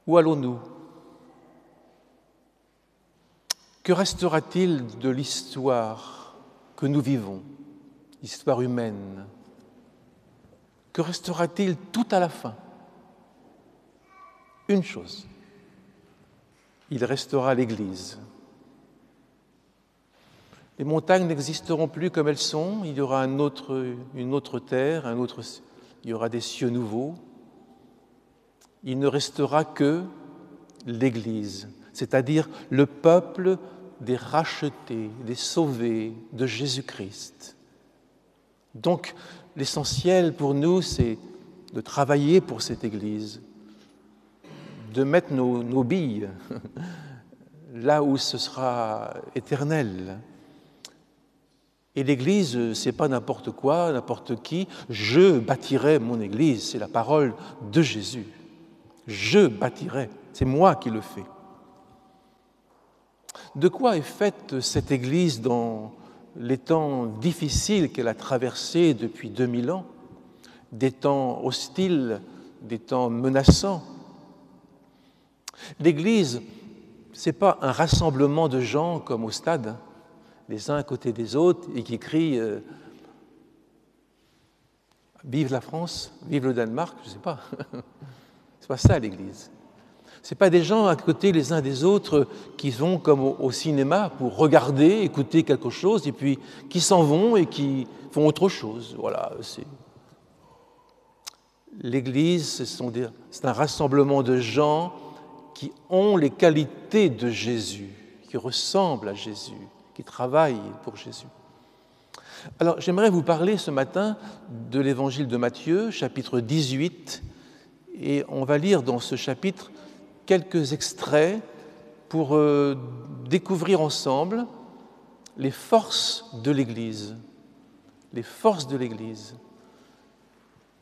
Où allons-nous? Que restera-t-il de l'histoire que nous vivons, l'histoire humaine? Que restera-t-il tout à la fin? Une chose, il restera l'Église. Les montagnes n'existeront plus comme elles sont, il y aura une autre terre, il y aura des cieux nouveaux. Il ne restera que l'Église, c'est-à-dire le peuple des rachetés, des sauvés de Jésus-Christ. Donc, l'essentiel pour nous, c'est de travailler pour cette Église, de mettre nos billes là où ce sera éternel. Et l'Église, c'est pas n'importe quoi, n'importe qui. Je bâtirai mon Église, c'est la parole de Jésus. Je bâtirai, c'est moi qui le fais. De quoi est faite cette Église dans les temps difficiles qu'elle a traversés depuis 2000 ans, des temps hostiles, des temps menaçants? L'Église, ce n'est pas un rassemblement de gens comme au stade, les uns à côté des autres, et qui crient « Vive la France, vive le Danemark », je ne sais pas. C'est pas ça l'Église. Ce n'est pas des gens à côté les uns des autres qui vont comme au cinéma pour regarder, écouter quelque chose, et puis qui s'en vont et qui font autre chose. Voilà, l'Église, c'est un rassemblement de gens qui ont les qualités de Jésus, qui ressemblent à Jésus, qui travaillent pour Jésus. Alors, j'aimerais vous parler ce matin de l'Évangile de Matthieu, chapitre 18, et on va lire dans ce chapitre quelques extraits pour découvrir ensemble les forces de l'Église. Les forces de l'Église.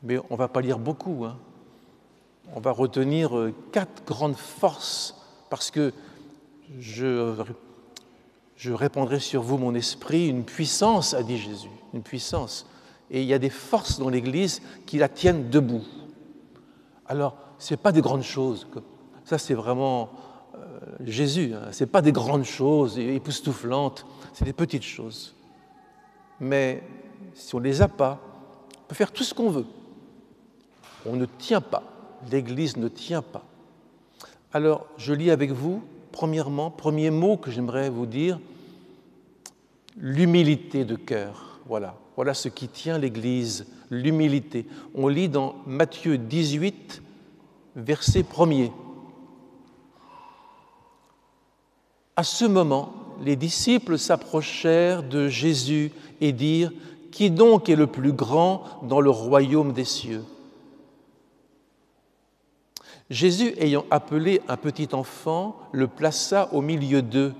Mais on ne va pas lire beaucoup, hein. On va retenir 4 grandes forces, parce que je répandrai sur vous mon esprit, une puissance, a dit Jésus, une puissance. Et il y a des forces dans l'Église qui la tiennent debout. Alors, ce n'est pas des grandes choses. Ça, c'est vraiment Jésus. Hein. Ce n'est pas des grandes choses époustouflantes, c'est des petites choses. Mais si on ne les a pas, on peut faire tout ce qu'on veut. On ne tient pas. L'Église ne tient pas. Alors, je lis avec vous, premièrement, premier mot que j'aimerais vous dire, l'humilité de cœur. Voilà ce qui tient l'Église, l'humilité. On lit dans Matthieu 18, verset 1er. À ce moment, les disciples s'approchèrent de Jésus et dirent « Qui donc est le plus grand dans le royaume des cieux ?» Jésus, ayant appelé un petit enfant, le plaça au milieu d'eux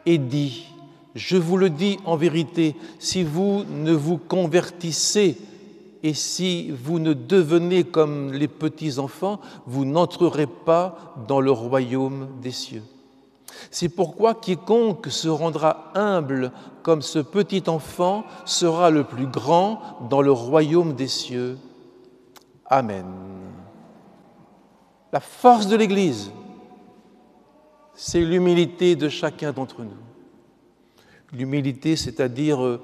et dit « Je vous le dis en vérité, si vous ne vous convertissez et si vous ne devenez comme les petits enfants, vous n'entrerez pas dans le royaume des cieux. C'est pourquoi quiconque se rendra humble comme ce petit enfant sera le plus grand dans le royaume des cieux. Amen. » La force de l'Église, c'est l'humilité de chacun d'entre nous. L'humilité, c'est-à-dire,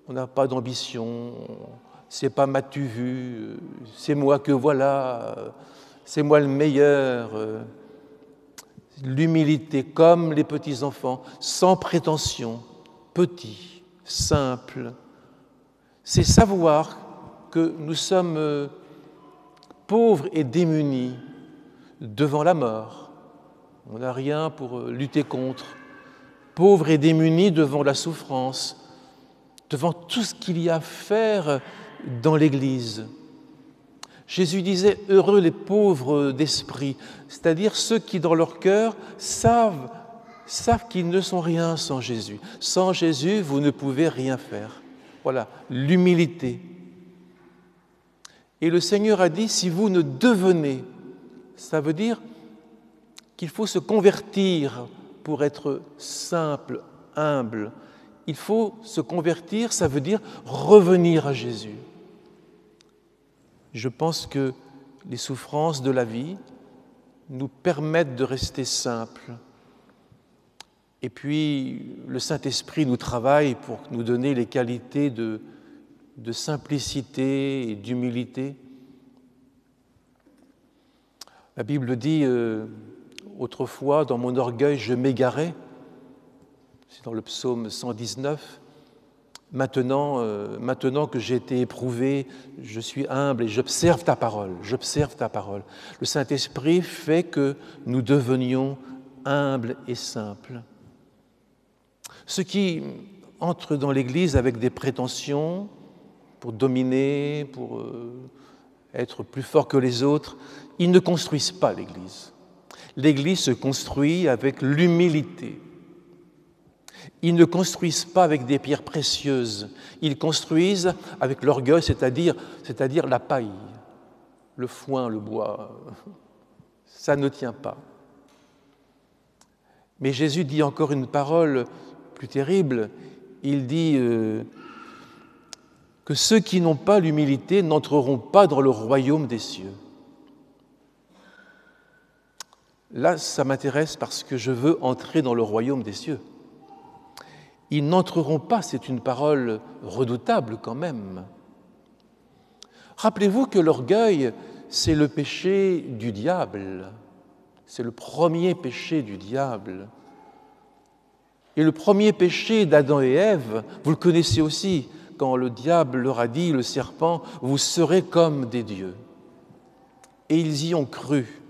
on n'a pas d'ambition, c'est pas m'as-tu vu, c'est moi que voilà, c'est moi le meilleur. L'humilité, comme les petits-enfants, sans prétention, petit, simple, c'est savoir que nous sommes pauvres et démunis devant la mort. On n'a rien pour lutter contre. Pauvres et démunis devant la souffrance, devant tout ce qu'il y a à faire dans l'Église. Jésus disait « Heureux les pauvres d'esprit », c'est-à-dire ceux qui, dans leur cœur, savent qu'ils ne sont rien sans Jésus. Sans Jésus, vous ne pouvez rien faire. Voilà, l'humilité. Et le Seigneur a dit, si vous ne devenez, ça veut dire qu'il faut se convertir pour être simple, humble. Il faut se convertir, ça veut dire revenir à Jésus. Je pense que les souffrances de la vie, nous permettent de rester simples. Et puis, le Saint-Esprit nous travaille pour nous donner les qualités de simplicité et d'humilité. La Bible dit, autrefois, dans mon orgueil, je m'égarais. C'est dans le psaume 119. Maintenant que j'ai été éprouvé, je suis humble et j'observe ta parole. J'observe ta parole. Le Saint-Esprit fait que nous devenions humbles et simples. Ceux qui entrent dans l'Église avec des prétentions pour dominer, pour être plus forts que les autres, ils ne construisent pas l'Église. L'Église se construit avec l'humilité. Ils ne construisent pas avec des pierres précieuses, ils construisent avec l'orgueil, c'est-à-dire la paille, le foin, le bois. Ça ne tient pas. Mais Jésus dit encore une parole plus terrible. Il dit que ceux qui n'ont pas l'humilité n'entreront pas dans le royaume des cieux. Là, ça m'intéresse parce que je veux entrer dans le royaume des cieux. Ils n'entreront pas, c'est une parole redoutable quand même. Rappelez-vous que l'orgueil, c'est le péché du diable. C'est le premier péché du diable. Et le premier péché d'Adam et Ève, vous le connaissez aussi, quand le diable leur a dit, le serpent, vous serez comme des dieux. Et ils y ont cru.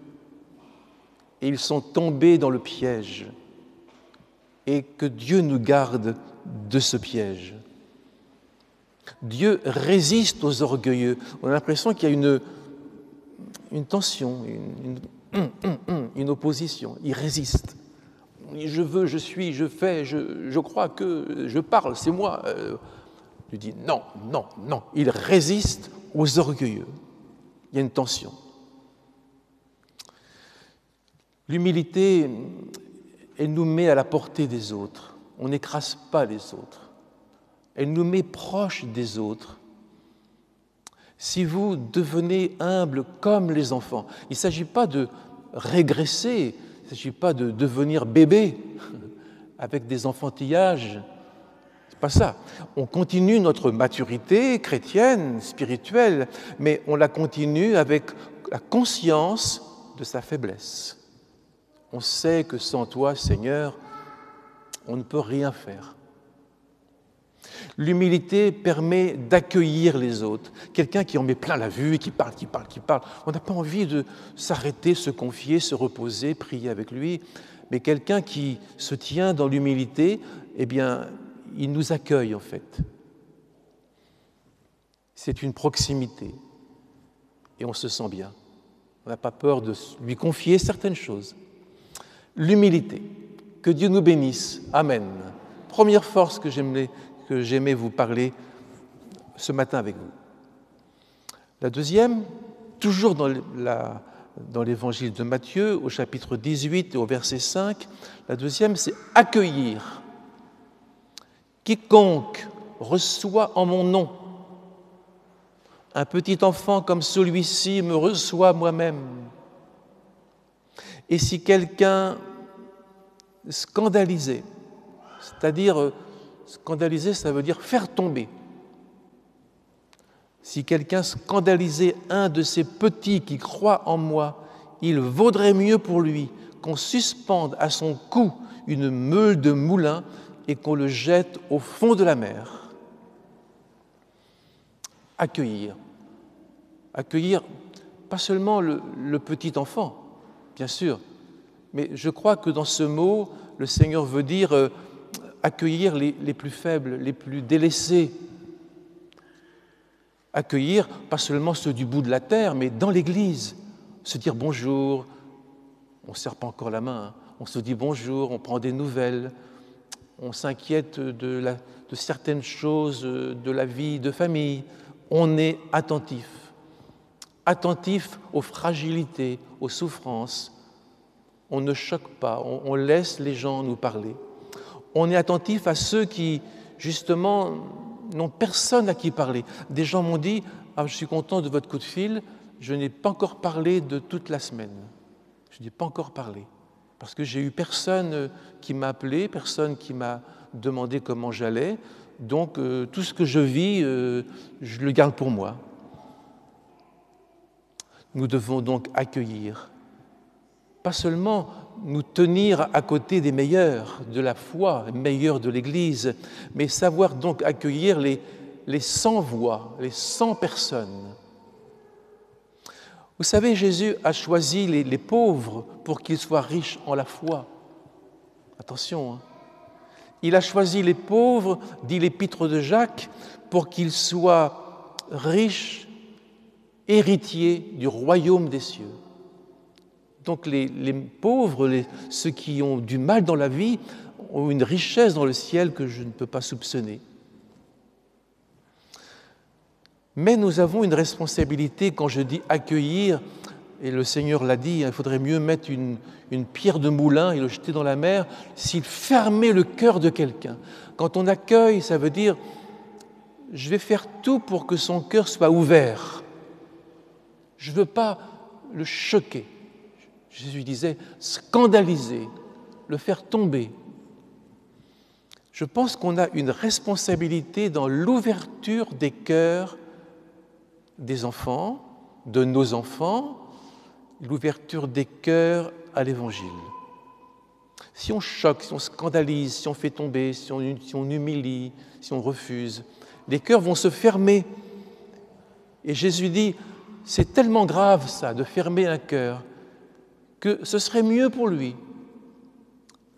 Et ils sont tombés dans le piège. Et que Dieu nous garde de ce piège. Dieu résiste aux orgueilleux. On a l'impression qu'il y a une tension, une opposition. Il résiste. Je veux, je suis, je fais, je crois que, je parle, c'est moi. Dieu dit non, non, non. Il résiste aux orgueilleux. Il y a une tension. L'humilité, elle nous met à la portée des autres. On n'écrase pas les autres. Elle nous met proches des autres. Si vous devenez humble comme les enfants, il ne s'agit pas de régresser, il ne s'agit pas de devenir bébé avec des enfantillages. C'est pas ça. On continue notre maturité chrétienne, spirituelle, mais on la continue avec la conscience de sa faiblesse. On sait que sans toi, Seigneur, on ne peut rien faire. L'humilité permet d'accueillir les autres. Quelqu'un qui en met plein la vue, qui parle. On n'a pas envie de s'arrêter, se confier, se reposer, prier avec lui. Mais quelqu'un qui se tient dans l'humilité, eh bien, il nous accueille en fait. C'est une proximité. Et on se sent bien. On n'a pas peur de lui confier certaines choses. L'humilité. Que Dieu nous bénisse. Amen. Première force que j'aimais vous parler ce matin avec vous. La deuxième, toujours dans l'évangile de Matthieu, au chapitre 18 et au verset 5, la deuxième, c'est accueillir. Quiconque reçoit en mon nom un petit enfant comme celui-ci me reçoit moi-même. Et si quelqu'un scandalisé, c'est-à-dire scandaliser, ça veut dire faire tomber. Si quelqu'un scandalisait un de ces petits qui croient en moi, il vaudrait mieux pour lui qu'on suspende à son cou une meule de moulin et qu'on le jette au fond de la mer. Accueillir. Accueillir pas seulement le petit enfant, bien sûr, mais je crois que dans ce mot, le Seigneur veut dire accueillir les plus faibles, les plus délaissés. Accueillir pas seulement ceux du bout de la terre, mais dans l'Église. Se dire bonjour, on ne serre pas encore la main, on se dit bonjour, on prend des nouvelles, on s'inquiète de certaines choses de la vie de famille. On est attentif aux fragilités, aux souffrances. On ne choque pas, on laisse les gens nous parler. On est attentif à ceux qui, justement, n'ont personne à qui parler. Des gens m'ont dit « Ah, je suis content de votre coup de fil, je n'ai pas encore parlé de toute la semaine. » Je n'ai pas encore parlé, parce que j'ai eu personne qui m'a appelé, personne qui m'a demandé comment j'allais. Donc, tout ce que je vis, je le garde pour moi. Nous devons donc accueillir, pas seulement nous tenir à côté des meilleurs de la foi, les meilleurs de l'Église, mais savoir donc accueillir les 100 voix, les 100 personnes. Vous savez, Jésus a choisi les pauvres pour qu'ils soient riches en la foi. Attention, hein. Il a choisi les pauvres, dit l'Épître de Jacques, pour qu'ils soient riches, héritiers du royaume des cieux. Donc les pauvres, ceux qui ont du mal dans la vie, ont une richesse dans le ciel que je ne peux pas soupçonner. Mais nous avons une responsabilité, quand je dis accueillir, et le Seigneur l'a dit, il faudrait mieux mettre une pierre de moulin et le jeter dans la mer, s'il fermait le cœur de quelqu'un. Quand on accueille, ça veut dire, je vais faire tout pour que son cœur soit ouvert. Je ne veux pas le choquer. Jésus disait, scandaliser, le faire tomber. Je pense qu'on a une responsabilité dans l'ouverture des cœurs des enfants, de nos enfants, l'ouverture des cœurs à l'Évangile. Si on choque, si on scandalise, si on fait tomber, si on humilie, si on refuse, les cœurs vont se fermer. Et Jésus dit, c'est tellement grave ça, de fermer un cœur, que ce serait mieux pour lui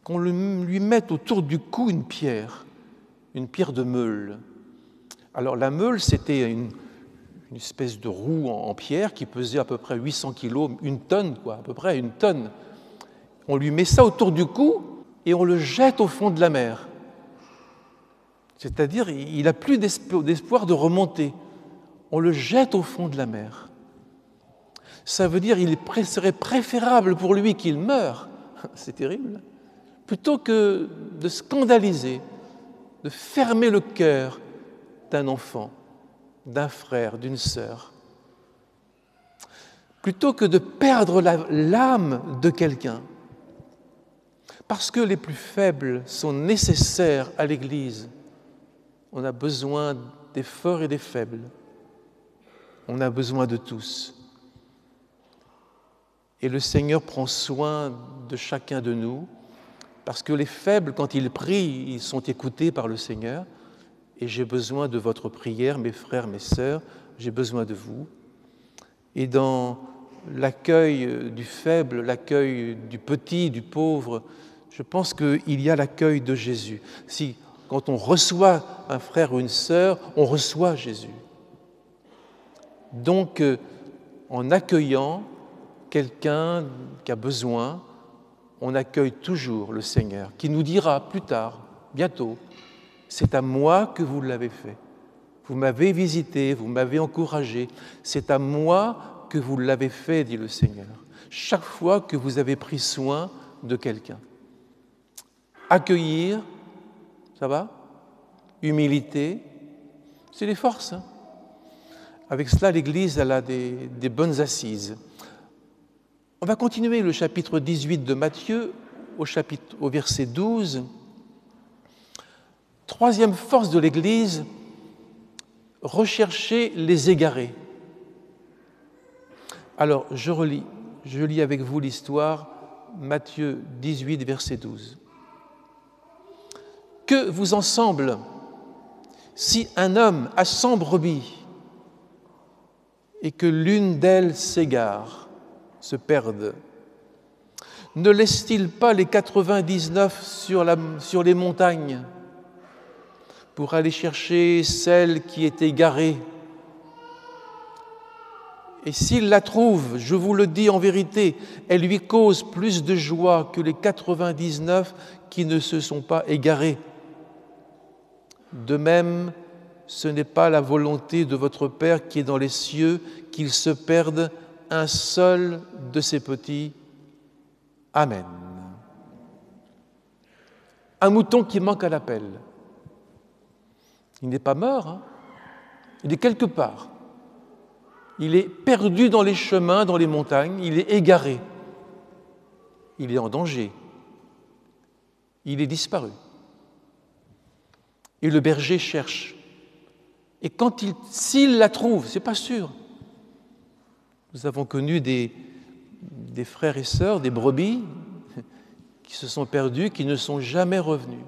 qu'on lui mette autour du cou une pierre de meule. Alors la meule, c'était une espèce de roue en pierre qui pesait à peu près 800 kilos, une tonne, quoi, à peu près une tonne. On lui met ça autour du cou et on le jette au fond de la mer. C'est-à-dire, il n'a plus d'espoir de remonter. On le jette au fond de la mer. Ça veut dire qu'il serait préférable pour lui qu'il meure, c'est terrible, plutôt que de scandaliser, de fermer le cœur d'un enfant, d'un frère, d'une sœur, plutôt que de perdre l'âme de quelqu'un. Parce que les plus faibles sont nécessaires à l'Église. On a besoin des forts et des faibles. On a besoin de tous. Et le Seigneur prend soin de chacun de nous, parce que les faibles, quand ils prient, ils sont écoutés par le Seigneur. Et j'ai besoin de votre prière, mes frères, mes sœurs, j'ai besoin de vous. Et dans l'accueil du faible, l'accueil du petit, du pauvre, je pense qu'il y a l'accueil de Jésus. Si, quand on reçoit un frère ou une sœur, on reçoit Jésus. Donc, en accueillant quelqu'un qui a besoin, on accueille toujours le Seigneur, qui nous dira plus tard, bientôt, c'est à moi que vous l'avez fait. Vous m'avez visité, vous m'avez encouragé. C'est à moi que vous l'avez fait, dit le Seigneur. Chaque fois que vous avez pris soin de quelqu'un. Accueillir, ça va? Humilité, c'est des forces. Hein? Avec cela, l'Église, elle a des bonnes assises. On va continuer le chapitre 18 de Matthieu au verset 12. Troisième force de l'Église, rechercher les égarés. Alors, je lis avec vous l'histoire, Matthieu 18, verset 12. Que vous en semble si un homme a 100 brebis et que l'une d'elles s'égare, se perde, ne laisse-t-il pas les 99 sur les montagnes pour aller chercher celle qui est égarée? Et s'il la trouve, je vous le dis en vérité, elle lui cause plus de joie que les 99 qui ne se sont pas égarés. De même, ce n'est pas la volonté de votre Père qui est dans les cieux qu'il se perde un seul de ces petits. Amen. Un mouton qui manque à l'appel. Il n'est pas mort, hein? Il est quelque part. Il est perdu dans les chemins, dans les montagnes, il est égaré. il est en danger, il est disparu. Et le berger cherche. Et s'il la trouve, c'est pas sûr. Nous avons connu des frères et sœurs, des brebis, qui se sont perdus, qui ne sont jamais revenus.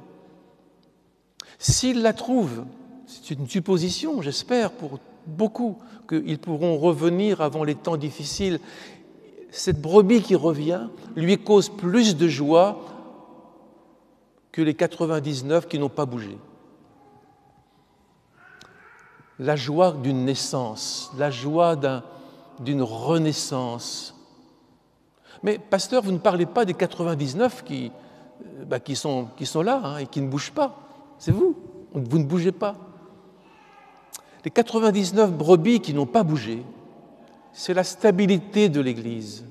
S'il la trouve, c'est une supposition, j'espère, pour beaucoup, qu'ils pourront revenir avant les temps difficiles. Cette brebis qui revient lui cause plus de joie que les 99 qui n'ont pas bougé. La joie d'une naissance, la joie d'une renaissance. Mais, pasteur, vous ne parlez pas des 99 qui sont là et qui ne bougent pas. C'est vous ne bougez pas. Les 99 brebis qui n'ont pas bougé, c'est la stabilité de l'Église.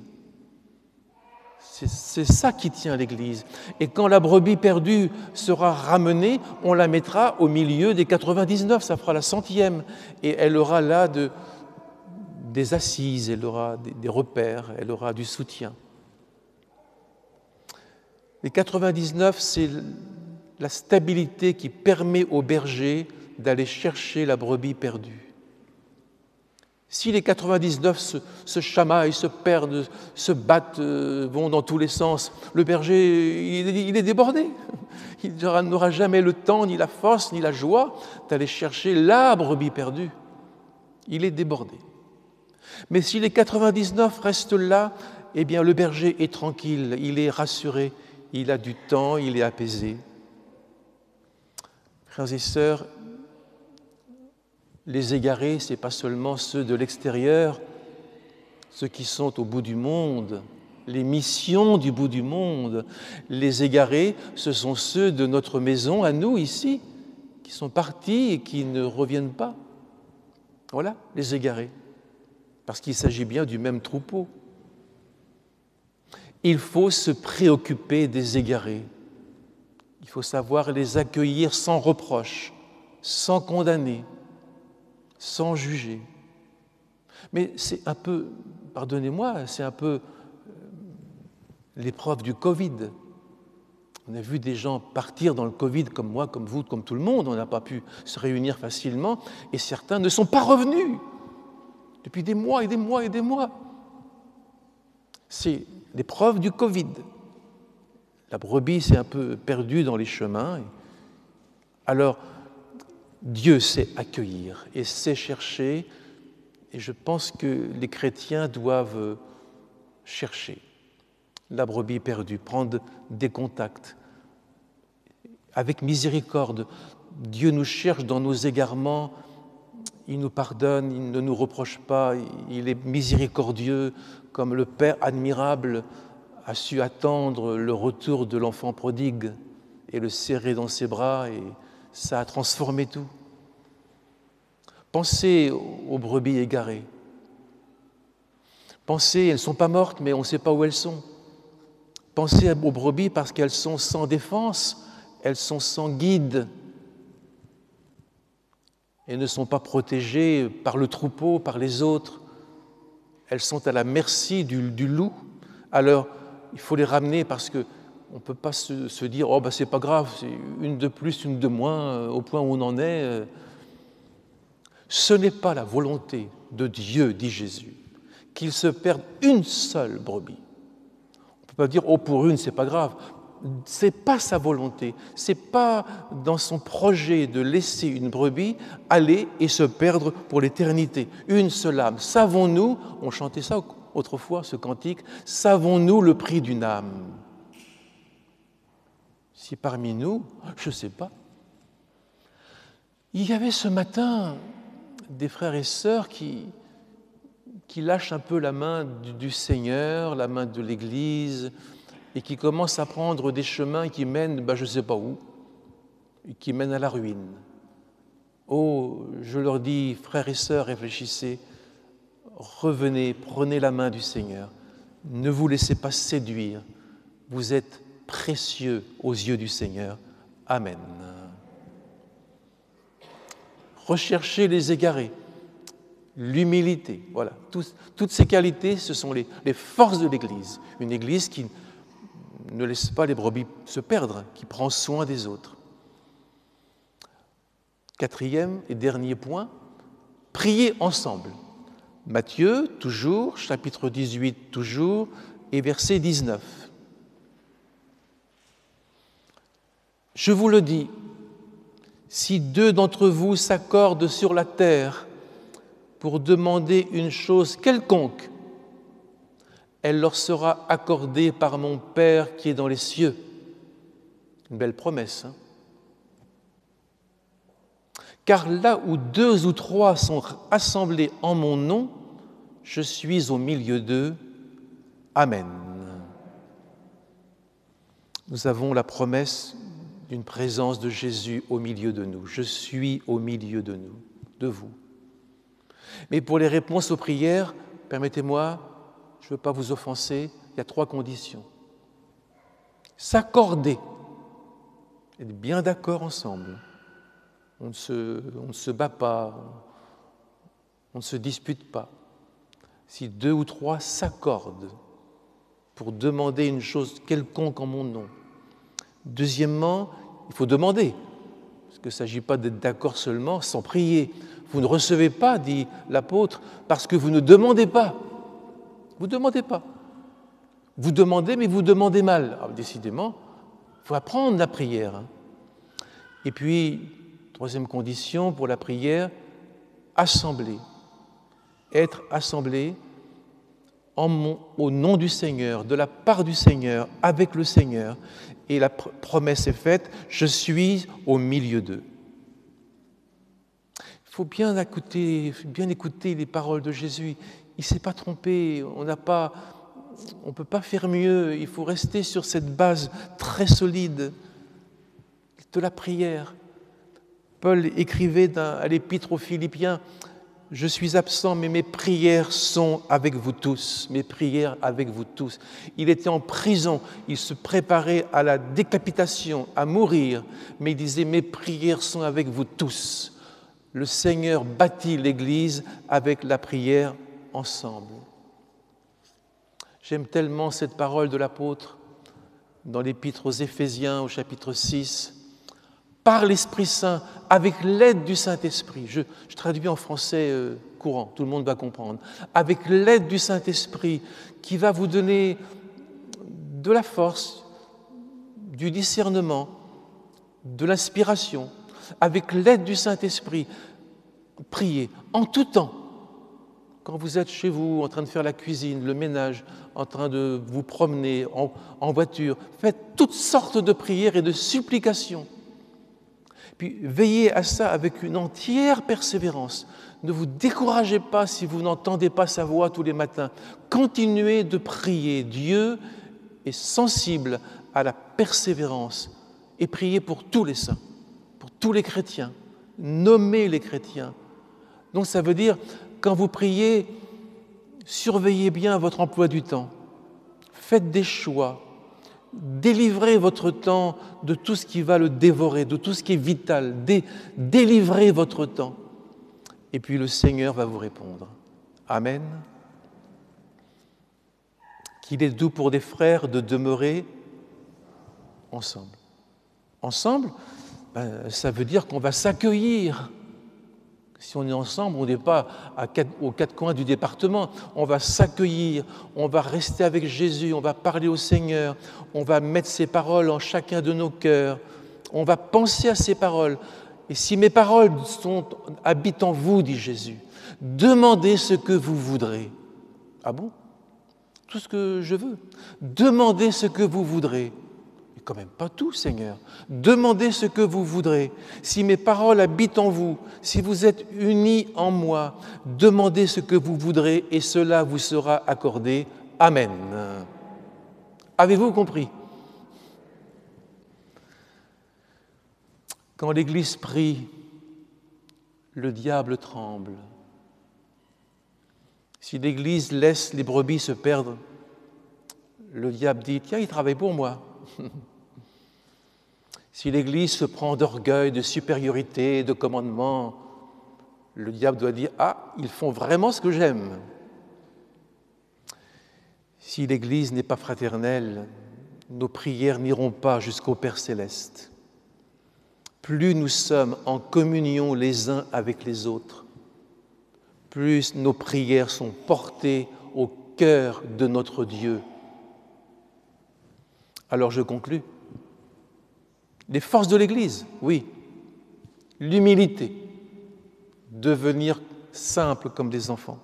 C'est ça qui tient l'Église. Et quand la brebis perdue sera ramenée, on la mettra au milieu des 99, ça fera la 100e. Et elle aura là des assises, elle aura des repères, elle aura du soutien. Les 99, c'est la stabilité qui permet au berger d'aller chercher la brebis perdue. Si les 99 se chamaillent, se perdent, se battent, vont dans tous les sens, le berger, il est débordé. Il n'aura jamais le temps, ni la force, ni la joie d'aller chercher la brebis perdue. Il est débordé. Mais si les 99 restent là, eh bien le berger est tranquille, il est rassuré, il a du temps, il est apaisé. Frères et sœurs, les égarés, ce n'est pas seulement ceux de l'extérieur, ceux qui sont au bout du monde, les missions du bout du monde. Les égarés, ce sont ceux de notre maison, à nous ici, qui sont partis et qui ne reviennent pas. Voilà, les égarés, parce qu'il s'agit bien du même troupeau. Il faut se préoccuper des égarés. Il faut savoir les accueillir sans reproche, sans condamner, sans juger. Mais c'est un peu, pardonnez-moi, c'est un peu l'épreuve du Covid. On a vu des gens partir dans le Covid comme moi, comme vous, comme tout le monde. On n'a pas pu se réunir facilement et certains ne sont pas revenus depuis des mois et des mois et des mois. C'est l'épreuve du Covid. La brebis s'est un peu perdue dans les chemins. Alors, Dieu sait accueillir et sait chercher, et je pense que les chrétiens doivent chercher la brebis perdue, prendre des contacts. Avec miséricorde, Dieu nous cherche dans nos égarements, il nous pardonne, il ne nous reproche pas, il est miséricordieux, comme le Père admirable a su attendre le retour de l'enfant prodigue et le serrer dans ses bras, et ça a transformé tout. Pensez aux brebis égarées. Pensez, elles ne sont pas mortes, mais on ne sait pas où elles sont. Pensez aux brebis parce qu'elles sont sans défense, elles sont sans guide. Elles ne sont pas protégées par le troupeau, par les autres. Elles sont à la merci du loup. Alors, il faut les ramener parce qu'on ne peut pas se dire « Oh, c'est pas grave, c'est une de plus, une de moins, au point où on en est. » Ce n'est pas la volonté de Dieu, dit Jésus, qu'il se perde une seule brebis. On ne peut pas dire « Oh, pour une, c'est pas grave ». Ce n'est pas sa volonté, ce n'est pas dans son projet de laisser une brebis aller et se perdre pour l'éternité. Une seule âme. Savons-nous, on chantait ça autrefois, ce cantique, savons-nous le prix d'une âme? Si parmi nous, je ne sais pas. Il y avait ce matin des frères et sœurs qui lâchent un peu la main du Seigneur, la main de l'Église, et qui commencent à prendre des chemins qui mènent, je ne sais pas où, et qui mènent à la ruine. Oh, je leur dis, frères et sœurs, réfléchissez, revenez, prenez la main du Seigneur, ne vous laissez pas séduire, vous êtes précieux aux yeux du Seigneur. Amen. Recherchez les égarés, l'humilité, voilà, toutes ces qualités, ce sont les forces de l'Église, une Église qui ne laisse pas les brebis se perdre, qui prend soin des autres. Quatrième et dernier point, priez ensemble. Matthieu, toujours, chapitre 18, toujours, et verset 19. Je vous le dis, si 2 d'entre vous s'accordent sur la terre pour demander une chose quelconque, elle leur sera accordée par mon Père qui est dans les cieux. Une belle promesse, hein? Car là où 2 ou 3 sont assemblés en mon nom, je suis au milieu d'eux. Amen. Nous avons la promesse d'une présence de Jésus au milieu de nous. Je suis au milieu de nous, de vous. Mais pour les réponses aux prières, permettez-moi, je ne veux pas vous offenser, il y a 3 conditions. S'accorder, être bien d'accord ensemble. On ne se bat pas, on ne se dispute pas. Si 2 ou 3 s'accordent pour demander une chose quelconque en mon nom. Deuxièmement, il faut demander, parce qu'il ne s'agit pas d'être d'accord seulement sans prier. Vous ne recevez pas, dit l'apôtre, parce que vous ne demandez pas. Vous ne demandez pas. Vous demandez, mais vous demandez mal. Alors, décidément, il faut apprendre la prière. Hein. Et puis, troisième condition pour la prière, assembler. Être assemblé au nom du Seigneur, de la part du Seigneur, avec le Seigneur. Et la promesse est faite, je suis au milieu d'eux. Il faut bien écouter les paroles de Jésus. Il ne s'est pas trompé, on ne peut pas faire mieux. Il faut rester sur cette base très solide de la prière. Paul écrivait à l'épître aux Philippiens, « Je suis absent, mais mes prières sont avec vous tous. » Mes prières avec vous tous. Il était en prison, il se préparait à la décapitation, à mourir, mais il disait « Mes prières sont avec vous tous. » Le Seigneur bâtit l'Église avec la prière ensemble. J'aime tellement cette parole de l'apôtre dans l'épître aux Éphésiens au chapitre 6. Par l'Esprit Saint, avec l'aide du Saint-Esprit. Je traduis en français courant, tout le monde va comprendre. Avec l'aide du Saint-Esprit qui va vous donner de la force, du discernement, de l'inspiration. Avec l'aide du Saint-Esprit, priez en tout temps. Quand vous êtes chez vous, en train de faire la cuisine, le ménage, en train de vous promener en voiture, faites toutes sortes de prières et de supplications. Puis veillez à ça avec une entière persévérance. Ne vous découragez pas si vous n'entendez pas sa voix tous les matins. Continuez de prier. Dieu est sensible à la persévérance. Et priez pour tous les saints, pour tous les chrétiens. Nommez les chrétiens. Donc ça veut dire, quand vous priez, surveillez bien votre emploi du temps. Faites des choix. Délivrez votre temps de tout ce qui va le dévorer, de tout ce qui est vital. Délivrez votre temps. Et puis le Seigneur va vous répondre. Amen. Qu'il est doux pour des frères de demeurer ensemble. Ensemble, ça veut dire qu'on va s'accueillir. Si on est ensemble, on n'est pas aux 4 coins du département. On va s'accueillir, on va rester avec Jésus, on va parler au Seigneur, on va mettre ses paroles en chacun de nos cœurs, on va penser à ses paroles. Et si mes paroles habitent en vous, dit Jésus, demandez ce que vous voudrez. Ah bon? Tout ce que je veux. Demandez ce que vous voudrez. Mais quand même pas tout, Seigneur. Demandez ce que vous voudrez. Si mes paroles habitent en vous, si vous êtes unis en moi, demandez ce que vous voudrez et cela vous sera accordé. Amen. Avez-vous compris? Quand l'Église prie, le diable tremble. Si l'Église laisse les brebis se perdre, le diable dit « Tiens, il travaille pour moi ». Si l'Église se prend d'orgueil, de supériorité, de commandement, le diable doit dire « Ah, ils font vraiment ce que j'aime ». Si l'Église n'est pas fraternelle, nos prières n'iront pas jusqu'au Père céleste. Plus nous sommes en communion les uns avec les autres, plus nos prières sont portées au cœur de notre Dieu. Alors je conclus. Les forces de l'Église, oui. L'humilité, devenir simple comme des enfants,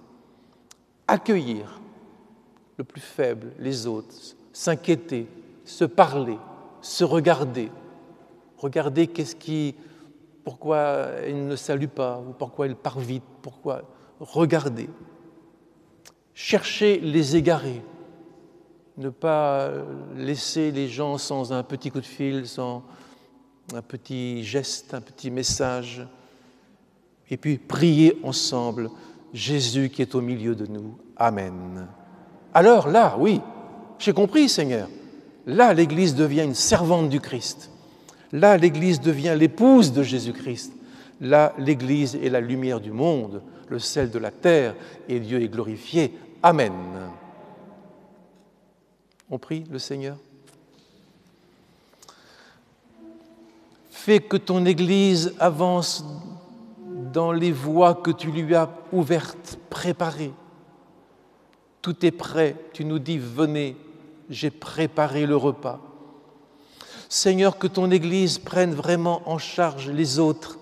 accueillir le plus faible, les autres, s'inquiéter, se parler, se regarder, regarder pourquoi il ne salue pas, ou pourquoi il part vite, pourquoi regarder, chercher les égarés, ne pas laisser les gens sans un petit coup de fil, sans un petit geste, un petit message, et puis prier ensemble Jésus qui est au milieu de nous. Amen. Alors là, oui, j'ai compris, Seigneur. Là, l'Église devient une servante du Christ. Là, l'Église devient l'épouse de Jésus-Christ. Là, l'Église est la lumière du monde, le sel de la terre, et Dieu est glorifié. Amen. On prie le Seigneur. Fais que ton Église avance dans les voies que tu lui as ouvertes, préparées. Tout est prêt, tu nous dis, venez, j'ai préparé le repas. Seigneur, que ton Église prenne vraiment en charge les autres,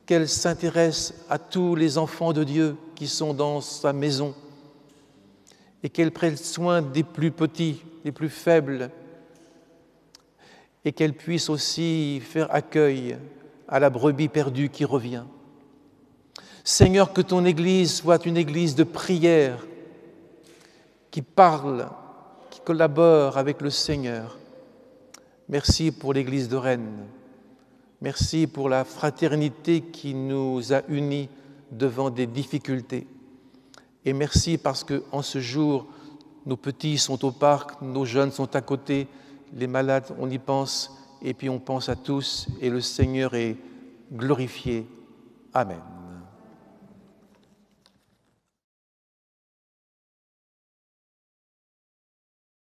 qu'elle s'intéresse à tous les enfants de Dieu qui sont dans sa maison et qu'elle prenne soin des plus petits, des plus faibles, et qu'elle puisse aussi faire accueil à la brebis perdue qui revient. Seigneur, que ton Église soit une Église de prière qui parle, qui collabore avec le Seigneur. Merci pour l'Église de Rennes. Merci pour la fraternité qui nous a unis devant des difficultés. Et merci parce qu'en ce jour, nos petits sont au parc, nos jeunes sont à côté, les malades, on y pense, et puis on pense à tous, et le Seigneur est glorifié. Amen.